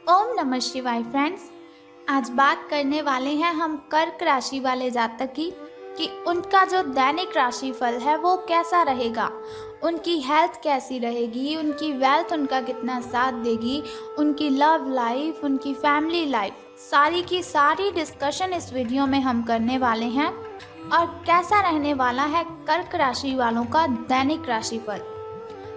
ओम नमः शिवाय फ्रेंड्स। आज बात करने वाले हैं हम कर्क राशि वाले जातक की कि उनका जो दैनिक राशिफल है वो कैसा रहेगा, उनकी हेल्थ कैसी रहेगी, उनकी वेल्थ उनका कितना साथ देगी, उनकी लव लाइफ, उनकी फैमिली लाइफ, सारी की सारी डिस्कशन इस वीडियो में हम करने वाले हैं। और कैसा रहने वाला है कर्क राशि वालों का दैनिक राशिफल।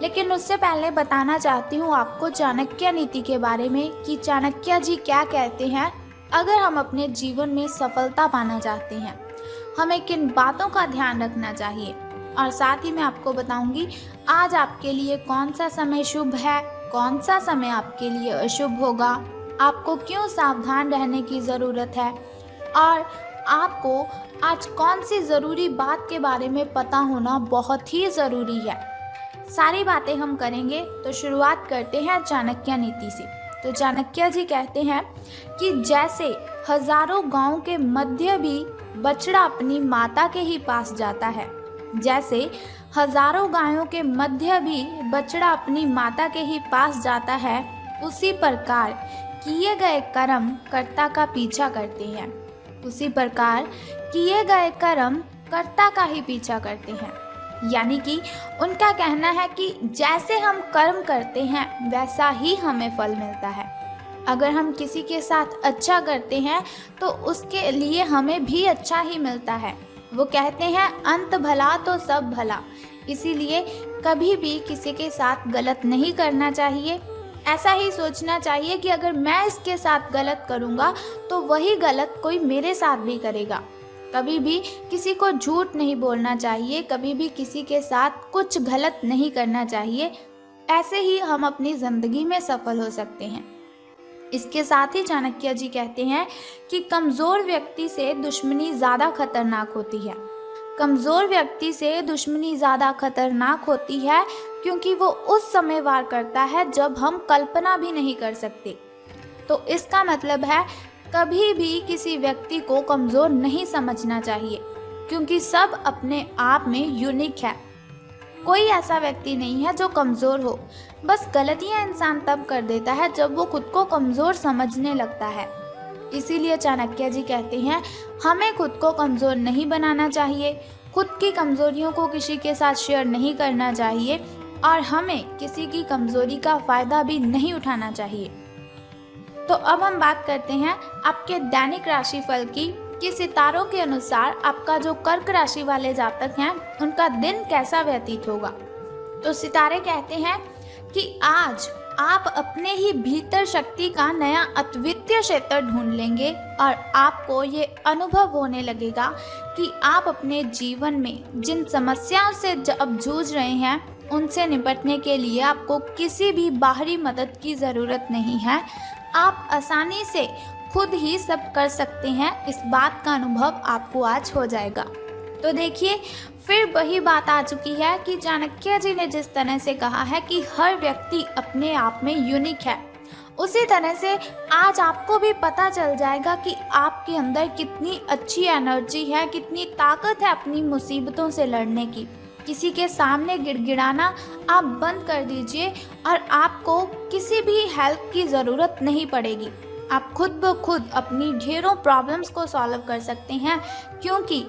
लेकिन उससे पहले बताना चाहती हूँ आपको चाणक्य नीति के बारे में कि चाणक्य जी क्या कहते हैं। अगर हम अपने जीवन में सफलता पाना चाहते हैं, हमें किन बातों का ध्यान रखना चाहिए, और साथ ही मैं आपको बताऊंगी आज आपके लिए कौन सा समय शुभ है, कौन सा समय आपके लिए अशुभ होगा, आपको क्यों सावधान रहने की ज़रूरत है, और आपको आज कौन सी ज़रूरी बात के बारे में पता होना बहुत ही ज़रूरी है। सारी बातें हम करेंगे। तो शुरुआत करते हैं चाणक्य नीति से। तो चाणक्य जी कहते हैं कि जैसे हजारों गांवों के मध्य भी बछड़ा अपनी माता के ही पास जाता है, जैसे हजारों गायों के मध्य भी बछड़ा अपनी माता के ही पास जाता है, उसी प्रकार किए गए कर्म कर्ता का पीछा करते हैं। उसी प्रकार किए गए कर्म कर्ता का ही पीछा करते हैं। यानी कि उनका कहना है कि जैसे हम कर्म करते हैं वैसा ही हमें फल मिलता है। अगर हम किसी के साथ अच्छा करते हैं तो उसके लिए हमें भी अच्छा ही मिलता है। वो कहते हैं अंत भला तो सब भला। इसीलिए कभी भी किसी के साथ गलत नहीं करना चाहिए। ऐसा ही सोचना चाहिए कि अगर मैं इसके साथ गलत करूँगा तो वही गलत कोई मेरे साथ भी करेगा। कभी भी किसी को झूठ नहीं बोलना चाहिए, कभी भी किसी के साथ कुछ गलत नहीं करना चाहिए। ऐसे ही हम अपनी ज़िंदगी में सफल हो सकते हैं। इसके साथ ही चाणक्य जी कहते हैं कि कमज़ोर व्यक्ति से दुश्मनी ज़्यादा खतरनाक होती है। कमज़ोर व्यक्ति से दुश्मनी ज़्यादा खतरनाक होती है क्योंकि वो उस समय वार करता है जब हम कल्पना भी नहीं कर सकते। तो इसका मतलब है कभी भी किसी व्यक्ति को कमज़ोर नहीं समझना चाहिए, क्योंकि सब अपने आप में यूनिक है। कोई ऐसा व्यक्ति नहीं है जो कमज़ोर हो। बस गलतियां इंसान तब कर देता है जब वो खुद को कमज़ोर समझने लगता है। इसीलिए चाणक्य जी कहते हैं हमें खुद को कमज़ोर नहीं बनाना चाहिए, खुद की कमज़ोरियों को किसी के साथ शेयर नहीं करना चाहिए, और हमें किसी की कमज़ोरी का फ़ायदा भी नहीं उठाना चाहिए। तो अब हम बात करते हैं आपके दैनिक राशिफल की कि सितारों के अनुसार आपका जो कर्क राशि वाले जातक हैं उनका दिन कैसा व्यतीत होगा। तो सितारे कहते हैं कि आज आप अपने ही भीतर शक्ति का नया अद्वितीय क्षेत्र ढूंढ लेंगे और आपको ये अनुभव होने लगेगा कि आप अपने जीवन में जिन समस्याओं से अब जूझ रहे हैं उनसे निपटने के लिए आपको किसी भी बाहरी मदद की ज़रूरत नहीं है। आप आसानी से खुद ही सब कर सकते हैं। इस बात का अनुभव आपको आज हो जाएगा। तो देखिए, फिर वही बात आ चुकी है कि चाणक्य जी ने जिस तरह से कहा है कि हर व्यक्ति अपने आप में यूनिक है, उसी तरह से आज आपको भी पता चल जाएगा कि आपके अंदर कितनी अच्छी एनर्जी है, कितनी ताकत है अपनी मुसीबतों से लड़ने की। किसी के सामने गिड़गिड़ाना आप बंद कर दीजिए और आपको किसी भी हेल्प की ज़रूरत नहीं पड़ेगी। आप खुद ब खुद अपनी ढेरों प्रॉब्लम्स को सॉल्व कर सकते हैं, क्योंकि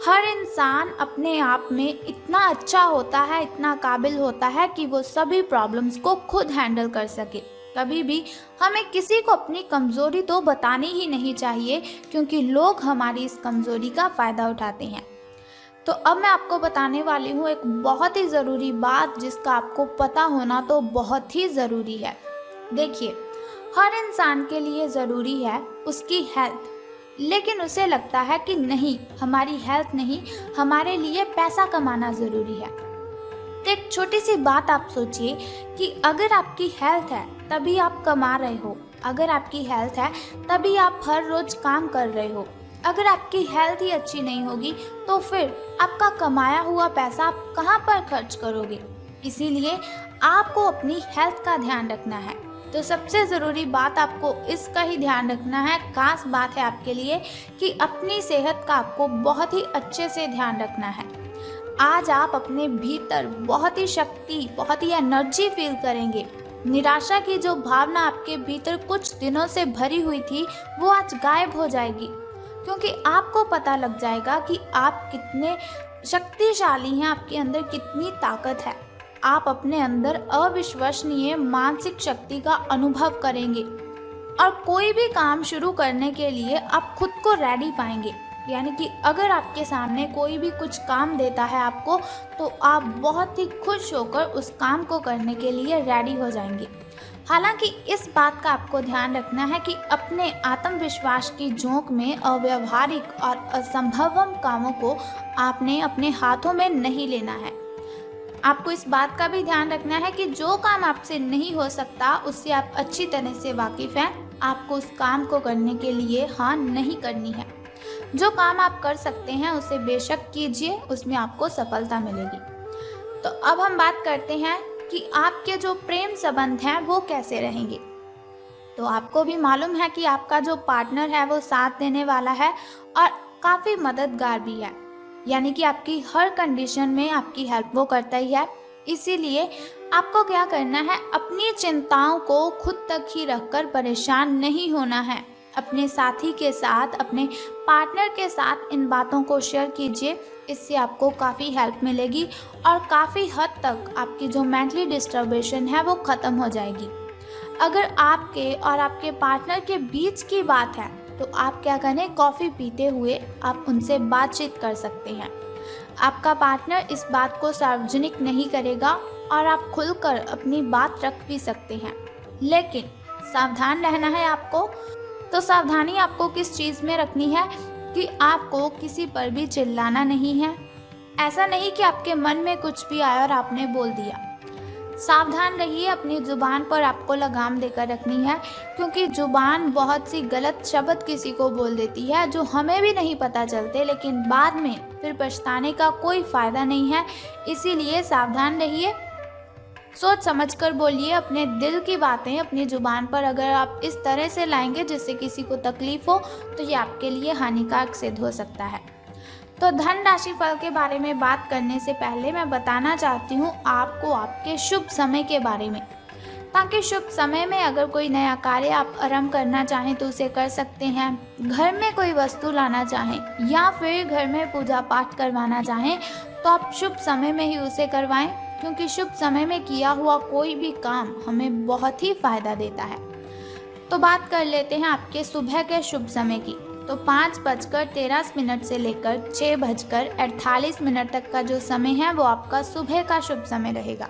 हर इंसान अपने आप में इतना अच्छा होता है, इतना काबिल होता है कि वो सभी प्रॉब्लम्स को खुद हैंडल कर सके। कभी भी हमें किसी को अपनी कमज़ोरी तो बतानी ही नहीं चाहिए, क्योंकि लोग हमारी इस कमज़ोरी का फ़ायदा उठाते हैं। तो अब मैं आपको बताने वाली हूँ एक बहुत ही ज़रूरी बात जिसका आपको पता होना तो बहुत ही ज़रूरी है। देखिए, हर इंसान के लिए ज़रूरी है उसकी हेल्थ, लेकिन उसे लगता है कि नहीं, हमारी हेल्थ नहीं, हमारे लिए पैसा कमाना ज़रूरी है। तो एक छोटी सी बात आप सोचिए कि अगर आपकी हेल्थ है तभी आप कमा रहे हो, अगर आपकी हेल्थ है तभी आप हर रोज़ काम कर रहे हो। अगर आपकी हेल्थ ही अच्छी नहीं होगी तो फिर आपका कमाया हुआ पैसा आप कहाँ पर खर्च करोगे। इसीलिए आपको अपनी हेल्थ का ध्यान रखना है। तो सबसे ज़रूरी बात आपको इसका ही ध्यान रखना है, खास बात है आपके लिए कि अपनी सेहत का आपको बहुत ही अच्छे से ध्यान रखना है। आज आप अपने भीतर बहुत ही शक्ति, बहुत ही एनर्जी फील करेंगे। निराशा की जो भावना आपके भीतर कुछ दिनों से भरी हुई थी वो आज गायब हो जाएगी, क्योंकि आपको पता लग जाएगा कि आप कितने शक्तिशाली हैं, आपके अंदर कितनी ताकत है। आप अपने अंदर अविश्वसनीय मानसिक शक्ति का अनुभव करेंगे और कोई भी काम शुरू करने के लिए आप खुद को रेडी पाएंगे। यानी कि अगर आपके सामने कोई भी कुछ काम देता है आपको, तो आप बहुत ही खुश होकर उस काम को करने के लिए रेडी हो जाएंगे। हालांकि इस बात का आपको ध्यान रखना है कि अपने आत्मविश्वास की झोंक में अव्यावहारिक और असंभव कामों को आपने अपने हाथों में नहीं लेना है। आपको इस बात का भी ध्यान रखना है कि जो काम आपसे नहीं हो सकता उससे आप अच्छी तरह से वाकिफ़ हैं, आपको उस काम को करने के लिए हाँ नहीं करनी है। जो काम आप कर सकते हैं उसे बेशक कीजिए, उसमें आपको सफलता मिलेगी। तो अब हम बात करते हैं कि आपके जो प्रेम संबंध हैं वो कैसे रहेंगे। तो आपको भी मालूम है कि आपका जो पार्टनर है वो साथ देने वाला है और काफ़ी मददगार भी है, यानी कि आपकी हर कंडीशन में आपकी हेल्प वो करता ही है। इसीलिए आपको क्या करना है, अपनी चिंताओं को खुद तक ही रखकर परेशान नहीं होना है। अपने साथी के साथ, अपने पार्टनर के साथ इन बातों को शेयर कीजिए, इससे आपको काफ़ी हेल्प मिलेगी और काफ़ी हद तक आपकी जो मेंटली डिस्टर्बेशन है वो ख़त्म हो जाएगी। अगर आपके और आपके पार्टनर के बीच की बात है तो आप क्या करें, कॉफ़ी पीते हुए आप उनसे बातचीत कर सकते हैं। आपका पार्टनर इस बात को सार्वजनिक नहीं करेगा और आप खुलकर अपनी बात रख भी सकते हैं, लेकिन सावधान रहना है आपको। तो सावधानी आपको किस चीज़ में रखनी है कि आपको किसी पर भी चिल्लाना नहीं है। ऐसा नहीं कि आपके मन में कुछ भी आया और आपने बोल दिया। सावधान रहिए, अपनी ज़ुबान पर आपको लगाम देकर रखनी है, क्योंकि ज़ुबान बहुत सी गलत शब्द किसी को बोल देती है जो हमें भी नहीं पता चलते, लेकिन बाद में फिर पछताने का कोई फ़ायदा नहीं है। इसीलिए सावधान रहिए, सोच समझकर बोलिए अपने दिल की बातें अपनी ज़ुबान पर। अगर आप इस तरह से लाएंगे जिससे किसी को तकलीफ़ हो तो ये आपके लिए हानिकारक सिद्ध हो सकता है। तो धन राशि फल के बारे में बात करने से पहले मैं बताना चाहती हूँ आपको आपके शुभ समय के बारे में, ताकि शुभ समय में अगर कोई नया कार्य आप आरंभ करना चाहें तो उसे कर सकते हैं। घर में कोई वस्तु लाना चाहें या फिर घर में पूजा पाठ करवाना चाहें तो आप शुभ समय में ही उसे करवाएं, क्योंकि शुभ समय में किया हुआ कोई भी काम हमें बहुत ही फ़ायदा देता है। तो बात कर लेते हैं आपके सुबह के शुभ समय की। तो 5:13 से लेकर 6:48 तक का जो समय है वो आपका सुबह का शुभ समय रहेगा।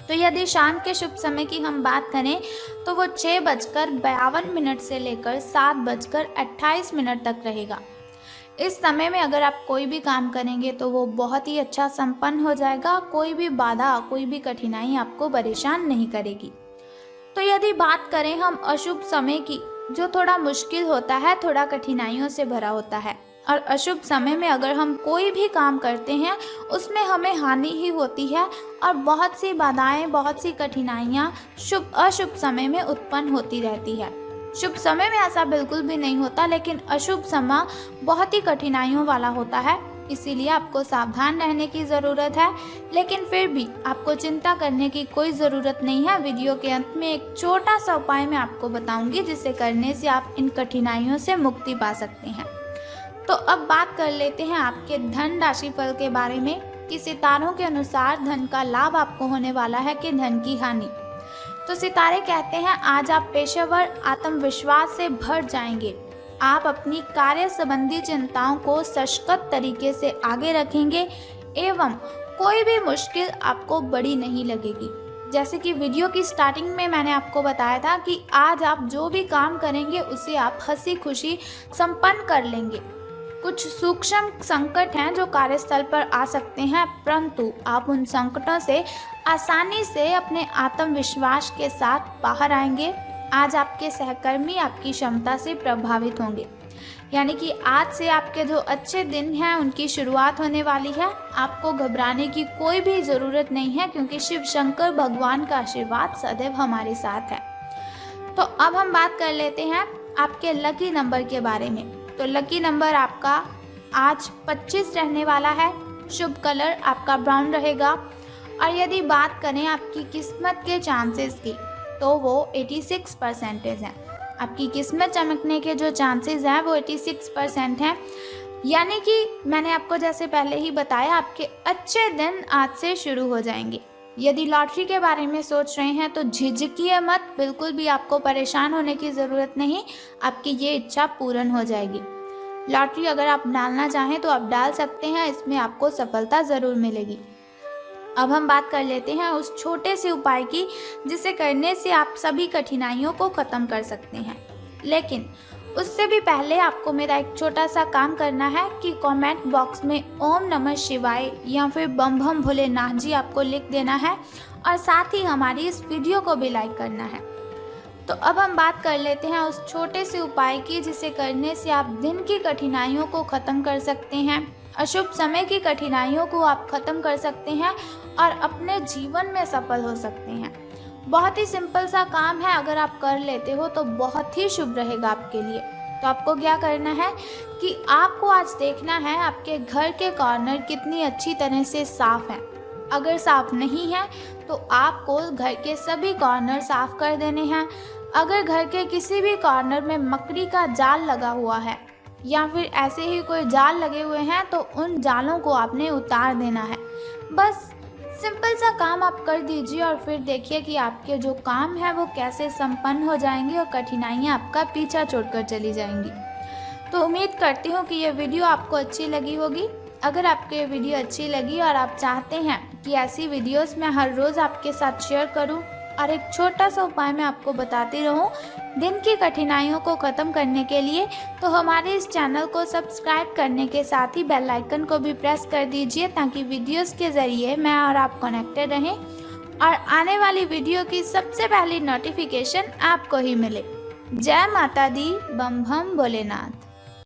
तो यदि शाम के शुभ समय की हम बात करें तो वो 6:52 से लेकर 7:28 तक रहेगा। इस समय में अगर आप कोई भी काम करेंगे तो वो बहुत ही अच्छा संपन्न हो जाएगा। कोई भी बाधा, कोई भी कठिनाई आपको परेशान नहीं करेगी। तो यदि बात करें हम अशुभ समय की, जो थोड़ा मुश्किल होता है, थोड़ा कठिनाइयों से भरा होता है, और अशुभ समय में अगर हम कोई भी काम करते हैं उसमें हमें हानि ही होती है और बहुत सी बाधाएं, बहुत सी कठिनाइयाँ अशुभ समय में उत्पन्न होती रहती है। शुभ समय में ऐसा बिल्कुल भी नहीं होता, लेकिन अशुभ समय बहुत ही कठिनाइयों वाला होता है। इसीलिए आपको सावधान रहने की ज़रूरत है, लेकिन फिर भी आपको चिंता करने की कोई ज़रूरत नहीं है। वीडियो के अंत में एक छोटा सा उपाय मैं आपको बताऊंगी, जिसे करने से आप इन कठिनाइयों से मुक्ति पा सकते हैं। तो अब बात कर लेते हैं आपके धन राशि फल के बारे में कि सितारों के अनुसार धन का लाभ आपको होने वाला है कि धन की हानि। तो सितारे कहते हैं आज आप पेशेवर आत्मविश्वास से भर जाएंगे। आप अपनी कार्य संबंधी चिंताओं को सशक्त तरीके से आगे रखेंगे एवं कोई भी मुश्किल आपको बड़ी नहीं लगेगी। जैसे कि वीडियो की स्टार्टिंग में मैंने आपको बताया था कि आज आप जो भी काम करेंगे उसे आप हंसी खुशी संपन्न कर लेंगे। कुछ सूक्ष्म संकट हैं जो कार्यस्थल पर आ सकते हैं, परंतु आप उन संकटों से आसानी से अपने आत्मविश्वास के साथ बाहर आएंगे। आज आपके सहकर्मी आपकी क्षमता से प्रभावित होंगे, यानी कि आज से आपके जो अच्छे दिन हैं उनकी शुरुआत होने वाली है। आपको घबराने की कोई भी ज़रूरत नहीं है, क्योंकि शिव शंकर भगवान का आशीर्वाद सदैव हमारे साथ है। तो अब हम बात कर लेते हैं आपके लकी नंबर के बारे में। तो लकी नंबर आपका आज 25 रहने वाला है। शुभ कलर आपका ब्राउन रहेगा और यदि बात करें आपकी किस्मत के चांसेस की, तो वो 86% हैं। आपकी किस्मत चमकने के जो चांसेस हैं वो 86% हैं। यानी कि मैंने आपको जैसे पहले ही बताया, आपके अच्छे दिन आज से शुरू हो जाएंगे। यदि लॉटरी के बारे में सोच रहे हैं तो झिझकिए मत, बिल्कुल भी आपको परेशान होने की ज़रूरत नहीं, आपकी ये इच्छा पूर्ण हो जाएगी। लॉटरी अगर आप डालना चाहें तो आप डाल सकते हैं, इसमें आपको सफलता ज़रूर मिलेगी। अब हम बात कर लेते हैं उस छोटे से उपाय की जिसे करने से आप सभी कठिनाइयों को ख़त्म कर सकते हैं। लेकिन उससे भी पहले आपको मेरा एक छोटा सा काम करना है कि कमेंट बॉक्स में ओम नमः शिवाय या फिर बम बम भोलेनाथ जी आपको लिख देना है, और साथ ही हमारी इस वीडियो को भी लाइक करना है। तो अब हम बात कर लेते हैं उस छोटे से उपाय की जिसे करने से आप दिन की कठिनाइयों को ख़त्म कर सकते हैं, अशुभ समय की कठिनाइयों को आप ख़त्म कर सकते हैं और अपने जीवन में सफल हो सकते हैं। बहुत ही सिंपल सा काम है, अगर आप कर लेते हो तो बहुत ही शुभ रहेगा आपके लिए। तो आपको क्या करना है कि आपको आज देखना है आपके घर के कॉर्नर कितनी अच्छी तरह से साफ़ हैं। अगर साफ़ नहीं है तो आपको घर के सभी कॉर्नर साफ़ कर देने हैं। अगर घर के किसी भी कॉर्नर में मकड़ी का जाल लगा हुआ है या फिर ऐसे ही कोई जाल लगे हुए हैं तो उन जालों को आपने उतार देना है। बस सिंपल सा काम आप कर दीजिए और फिर देखिए कि आपके जो काम है वो कैसे संपन्न हो जाएंगे और कठिनाइयाँ आपका पीछा छोड़कर चली जाएंगी। तो उम्मीद करती हूँ कि ये वीडियो आपको अच्छी लगी होगी। अगर आपको ये वीडियो अच्छी लगी और आप चाहते हैं कि ऐसी वीडियोस मैं हर रोज़ आपके साथ शेयर करूँ और एक छोटा सा उपाय मैं आपको बताती रहूं दिन की कठिनाइयों को ख़त्म करने के लिए, तो हमारे इस चैनल को सब्सक्राइब करने के साथ ही बेल आइकन को भी प्रेस कर दीजिए ताकि वीडियोस के ज़रिए मैं और आप कनेक्टेड रहें और आने वाली वीडियो की सबसे पहली नोटिफिकेशन आपको ही मिले। जय माता दी, बम बम भोलेनाथ।